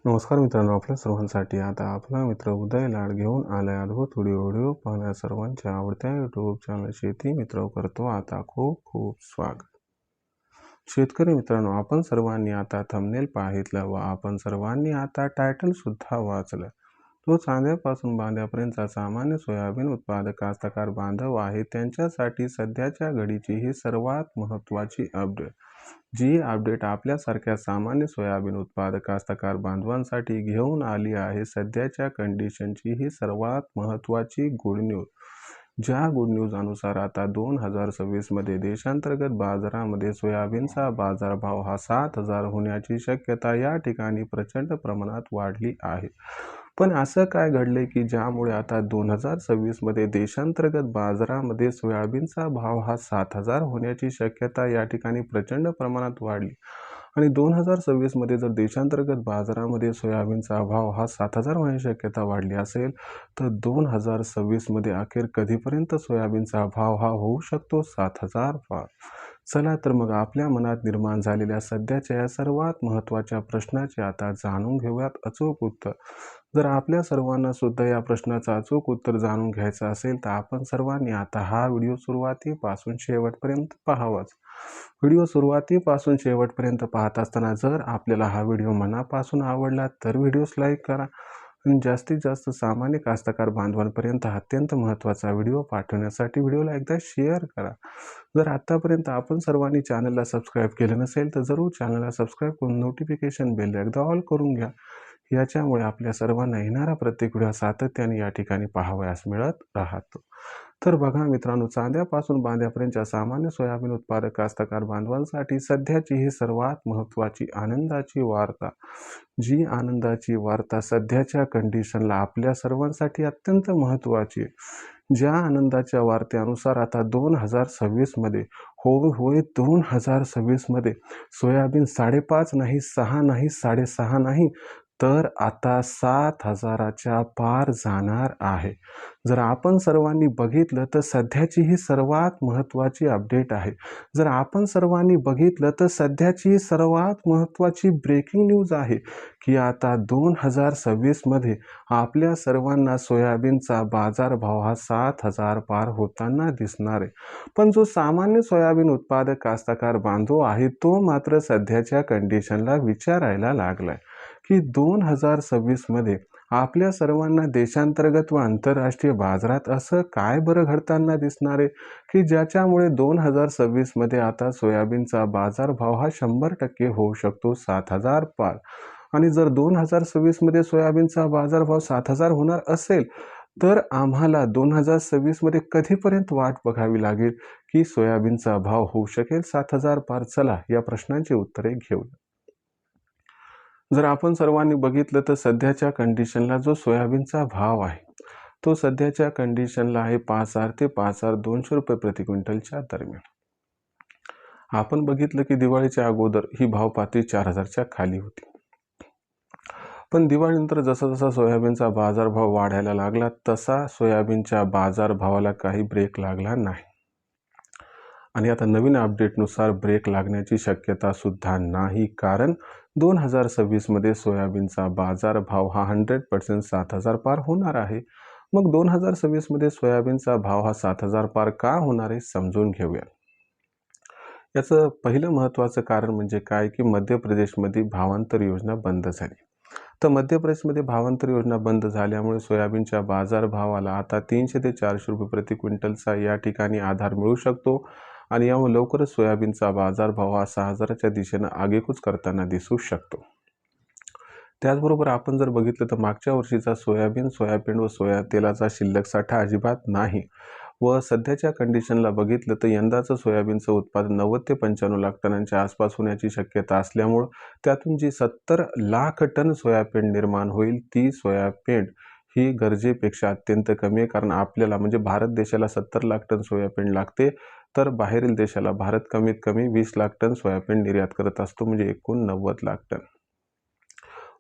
नमस्कार मित्रांनो, आपल्या सर्वांसाठी आता आपला मित्र उदय लाड घेऊन आलाय अद्भुत व्हिडिओ पाहण्या सर्वांच्या आवडत्या यूट्यूब चॅनल शेती मित्र करतो आता खूप खूप स्वागत. शेतकरी मित्रांनो, आपण सर्वांनी आता थंबनेल पाहितलं व आपण सर्वांनी आता टायटल सुद्धा वाचलं. तो चांद्यापासून बांध्यापर्यंतचा सामान्य सोयाबीन उत्पादक कास्तकार बांधव आहे त्यांच्यासाठी सध्याच्या घडीची ही सर्वात महत्त्वाची अपडेट. जी अपडेट आपल्यासारख्या सामान्य सोयाबीन उत्पादक कास्तकार बांधवांसाठी घेऊन आली आहे सध्याच्या कंडिशनची ही सर्वात महत्त्वाची गुड न्यूज. ज्या गुड न्यूज अनुसार आता 2026 मध्ये देशांतर्गत बाजारामध्ये सोयाबीनचा बाजारभाव हा 7,000 होण्याची शक्यता या ठिकाणी प्रचंड प्रमाणात वाढली आहे. पण असं काय घडले की ज्यामुळे आता 2026 मध्ये देशांतर्गत बाजारामध्ये सोयाबीनचा भाव हा 7,000 होण्याची शक्यता या ठिकाणी प्रचंड प्रमाणात वाढली. आणि 2026 मध्ये जर देशांतर्गत बाजारामध्ये सोयाबीनचा भाव हा 7,000 होण्याची शक्यता वाढली असेल तर 2026 मध्ये अखेर कधीपर्यंत सोयाबीनचा भाव हा होऊ शकतो 7,000 पार. चला तर मग आपल्या मनात निर्माण झालेल्या सध्याच्या या सर्वात महत्त्वाच्या प्रश्नाचे आता जाणून घेऊयात अचूक उत्तर. जर आपल्या सर्वांना सुद्धा या प्रश्नाचं अचूक उत्तर जाणून घ्यायचं असेल तर आपण सर्वांनी आता हा व्हिडिओ सुरुवातीपासून शेवटपर्यंत पाहावाच. व्हिडिओ सुरुवातीपासून शेवटपर्यंत पाहत असताना जर आपल्याला हा व्हिडिओ मनापासून आवडला तर व्हिडिओस लाईक करा आणि जास्तीत जास्त सामान्य कास्तकार बांधवांपर्यंत अत्यंत महत्त्वाचा व्हिडिओ पाठवण्यासाठी व्हिडिओला एकदा शेअर करा. जर आतापर्यंत आपण सर्वांनी चॅनलला सबस्क्राईब केलं नसेल तर जरूर चॅनलला सबस्क्राईब करून नोटिफिकेशन बेल एकदा ऑल करून घ्या. याच्यामुळे आपल्या सर्वांना येणारा प्रत्येक व्हिडिओ सातत्याने या ठिकाणी पाहावयास मिळत राहतो. तर बघा मित्रांनो, चांद्यापासून बांध्यापर्यंतच्या सामान्य सोयाबीन उत्पादक कास्तकार बांधवांसाठी सध्याची ही सर्वात महत्त्वाची आनंदाची वार्ता. जी आनंदाची वार्ता सध्याच्या कंडिशनला आपल्या सर्वांसाठी अत्यंत महत्त्वाची आहे. ज्या आनंदाच्या वार्तेनुसार आता 2026 मध्ये होय 2026 मध्ये सोयाबीन 5.5 नाही 6 नाही 6.5 नाही तर आता 7,000च्या पार जाणार आहे. जर आपण सर्वांनी बघितलं तर सध्याची ही सर्वात महत्त्वाची अपडेट आहे. जर आपण सर्वांनी बघितलं तर सध्याची ही सर्वात महत्त्वाची ब्रेकिंग न्यूज आहे की आता 2026 मध्ये आपल्या सर्वांना सोयाबीनचा बाजारभाव हा 7,000 पार होताना दिसणार आहे. पण जो सामान्य सोयाबीन उत्पादक कास्तकार बांधव आहे तो मात्र सध्याच्या कंडिशनला विचारायला लागलाय की 2026 मध्ये आपल्या सर्वांना देशांतर्गत व आंतरराष्ट्रीय बाजारात असं काय बरं घडताना दिसणार आहे की ज्याच्यामुळे 2026 मध्ये आता सोयाबीनचा बाजारभाव हा 100% होऊ शकतो 7,000 पार. आणि जर 2026 मध्ये सोयाबीनचा बाजारभाव 7,000 होणार असेल तर आम्हाला 2026 मध्ये कधीपर्यंत वाट बघावी लागेल की सोयाबीनचा भाव होऊ शकेल 7,000 पार. चला या प्रश्नांची उत्तरे घेऊ. जर आपण सर्वांनी बघितलं तर सध्याच्या कंडिशनला जो सोयाबीनचा भाव आहे तो सध्याच्या कंडिशनला आहे 5,000 ते 5,200 रुपये प्रति क्विंटलच्या दरम्यान. आपण बघितलं की दिवाळीच्या अगोदर ही भाव पातळी 4,000च्या खाली होती. पण दिवाळीनंतर जसा जसा सोयाबीनचा बाजारभाव वाढायला लागला तसा सोयाबीनच्या बाजारभावाला काही ब्रेक लागला नाही. आणि आता नवीन अपडेटनुसार ब्रेक लागण्याची शक्यता सुद्धा नाही, कारण 2026 मध्ये सोयाबीनचा बाजारभाव हा 100% 7,000 पार होणार आहे. मग 2026 मध्ये सोयाबीनचा भाव हा 7,000 पार का होणार आहे समजून घेऊया. याचं पहिलं महत्त्वाचं कारण म्हणजे काय की मध्य प्रदेशमध्ये भावांतर योजना बंद झाली. तर मध्य प्रदेशमध्ये भावांतर योजना बंद झाल्यामुळे सोयाबीनच्या बाजारभावाला आता 300 ते 400 रुपये प्रति क्विंटलचा या ठिकाणी आधार मिळू शकतो आणि यामुळे लवकरच सोयाबीनचा बाजारभाव हा 6,000च्या दिशेनं आगेकूच करताना दिसू शकतो. त्याचबरोबर आपण जर बघितलं तर मागच्या वर्षीचा सोयाबीन व सोया तेलाचा शिल्लक साठा अजिबात नाही व सध्याच्या कंडिशनला बघितलं तर यंदाचं सोयाबीनचं उत्पादन 90 ते 95 लाख टनांच्या आसपास होण्याची शक्यता असल्यामुळं त्यातून जी 70 लाख टन सोयाबीन निर्माण होईल ती सोयाबीन ही गरजेपेक्षा अत्यंत कमी आहे. कारण आपल्याला म्हणजे भारत देशाला 70 लाख टन सोयाबीन लागते तर बाहेरील देशाला भारत कमीत कमी 20 लाख टन सोयाबीन निर्यात करत असतो, म्हणजे एकूण 90 लाख टन.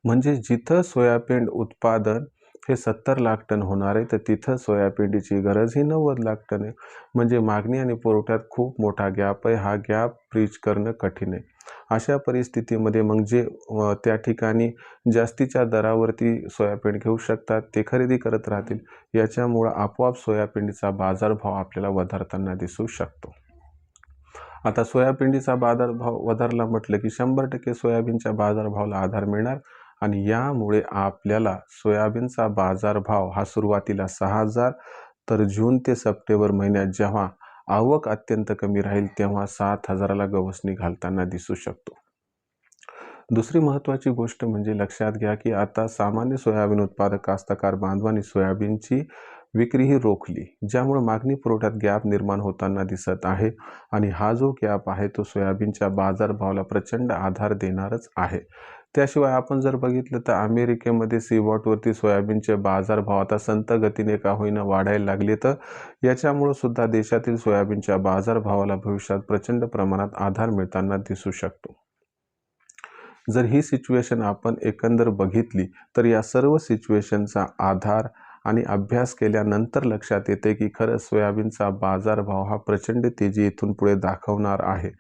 म्हणजे जिथं सोयाबीन उत्पादन हे 70 लाख टन होणार आहे तर तिथं सोयाबीनची गरज ही 90 लाख टन आहे. म्हणजे मागणी आणि पुरवठ्यात खूप मोठा गॅप आहे. हा गॅप ब्रीच करणं कठीण आहे. अशा परिस्थितीमध्ये मग जे त्या ठिकाणी जास्तीच्या दरावरती सोयाबीन घेऊ शकतात ते खरेदी करत राहतील. याच्यामुळं आपोआप सोयाबीनचा बाजारभाव आपल्याला वधारताना दिसू शकतो. आता सोयाबीनचा बाजारभाव वधारला म्हटलं की 100% सोयाबीनच्या बाजारभावाला आधार मिळणार आणि यामुळे आपल्याला सोयाबीनचा बाजारभाव हा सुरुवातीला 6,000 तर जून ते सप्टेंबर महिन्यात जेव्हा आवक अत्यंत कमी राहील तेव्हा 7,000ला गवसणी घालताना दिसू शकतो. दुसरी महत्त्वाची गोष्ट म्हणजे लक्षात घ्या की आता सामान्य सोयाबीन उत्पादक कास्तकार बांधवांनी सोयाबीनची विक्रीही रोखली, ज्यामुळे मागणी पुरवठ्यात गॅप निर्माण होताना दिसत आहे आणि हा जो गॅप आहे तो सोयाबीनच्या बाजारभावाला प्रचंड आधार देणारच आहे. त्याशिवाय आपण जर बघितलं तर अमेरिकेमध्ये सीबॉटवरती सोयाबीनचे बाजारभाव आता संत गतीने का होईना वाढायला लागले, तर याच्यामुळे सुद्धा देशातील सोयाबीनच्या बाजारभावाला भविष्यात प्रचंड प्रमाणात आधार मिळताना दिसू शकतो. जर ही सिच्युएशन आपण एकंदर बघितली तर या सर्व सिच्युएशनचा आधार आणि अभ्यास केल्यानंतर लक्षात येते की खरंच सोयाबीनचा बाजारभाव हा प्रचंड तेजी इथून पुढे दाखवणार आहे.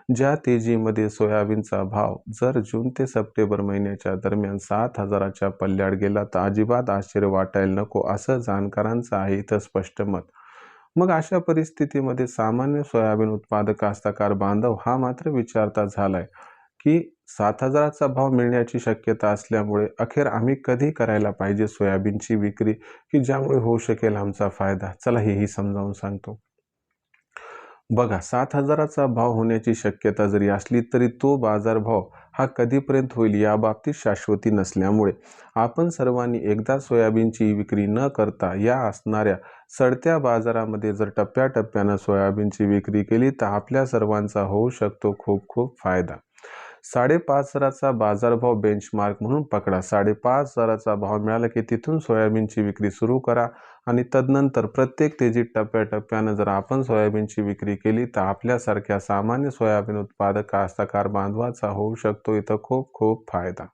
ज्या तेजीमध्ये सोयाबीनचा भाव जर जून ते सप्टेंबर महिन्याच्या दरम्यान 7,000च्या पल्ल्याड गेला तर अजिबात आश्चर्य वाटायला नको, असं जाणकारांचं आहे इथं स्पष्ट मत. मग अशा परिस्थितीमध्ये सामान्य सोयाबीन उत्पादक कास्तकार बांधव हा मात्र विचारता झालाय की 7,000चा भाव मिळण्याची शक्यता असल्यामुळे अखेर आम्ही कधी करायला पाहिजे सोयाबीनची विक्री की ज्यामुळे होऊ शकेल आमचा फायदा. चला हेही समजावून सांगतो. बघा, 7,000चा भाव होण्याची शक्यता जरी असली तरी तो बाजारभाव हा कधीपर्यंत होईल याबाबतीत शाश्वती नसल्यामुळे आपण सर्वांनी एकदा सोयाबीनची विक्री न करता या असणाऱ्या सडत्या बाजारामध्ये जर टप्प्याटप्प्यानं सोयाबीनची विक्री केली तर आपल्या सर्वांचा होऊ शकतो खूप खूप फायदा. 5,500चा बाजारभाव बेंचमार्क म्हणून पकडा. 5,500चा भाव मिळाला की तिथून सोयाबीनची विक्री सुरू करा आणि तदनंतर प्रत्येक तेजीत टप्प्याटप्प्यानं जर आपण सोयाबीनची विक्री केली तर आपल्यासारख्या सामान्य सोयाबीन उत्पादक कास्तकार बांधवाचा होऊ शकतो इथं खूप खूप फायदा.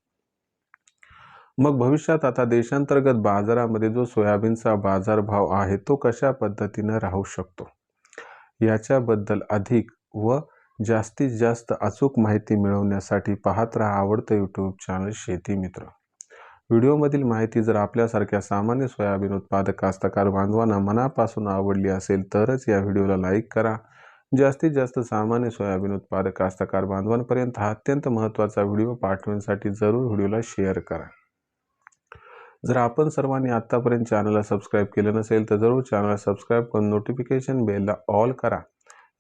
मग भविष्यात आता देशांतर्गत बाजारामध्ये जो सोयाबीनचा बाजारभाव आहे तो कशा पद्धतीनं राहू शकतो याच्याबद्दल अधिक व जास्तीत जास्त अचूक माहिती मिळवण्यासाठी पाहत राहा आवडतं यूट्यूब चॅनल शेती मित्र. व्हिडिओमधील माहिती जर आपल्यासारख्या सामान्य सोयाबीन उत्पादक कास्तकार बांधवांना मनापासून आवडली असेल तरच या व्हिडिओला लाईक करा. जास्तीत जास्त सामान्य सोयाबीन उत्पादक कास्तकार बांधवांपर्यंत हा अत्यंत महत्त्वाचा व्हिडिओ पाठवण्यासाठी जरूर व्हिडिओला शेअर करा. जर आपण सर्वांनी आत्तापर्यंत चॅनलला सबस्क्राईब केलं नसेल तर जरूर चॅनलला सबस्क्राईब करून नोटिफिकेशन बेलला ऑल करा.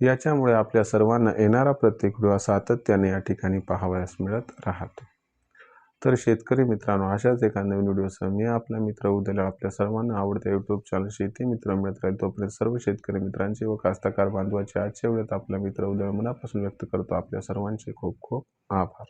याच्यामुळे आपल्या सर्वांना येणारा प्रत्येक व्हिडिओ सातत्याने या ठिकाणी पाहावयास मिळत राहतो. तर शेतकरी मित्रांनो, अशाच एका नवीन व्हिडिओसह मी आपला मित्र उद्याला आपल्या सर्वांना आवडत्या यूट्यूब चॅनल शेती मित्र मिळत राहील. तोपर्यंत सर्व शेतकरी मित्रांचे व कास्तकार बांधवांचे आजच्या वेळेत आपला मित्र उद्याला मनापासून व्यक्त करतो. आपल्या सर्वांचे खूप खूप आभार.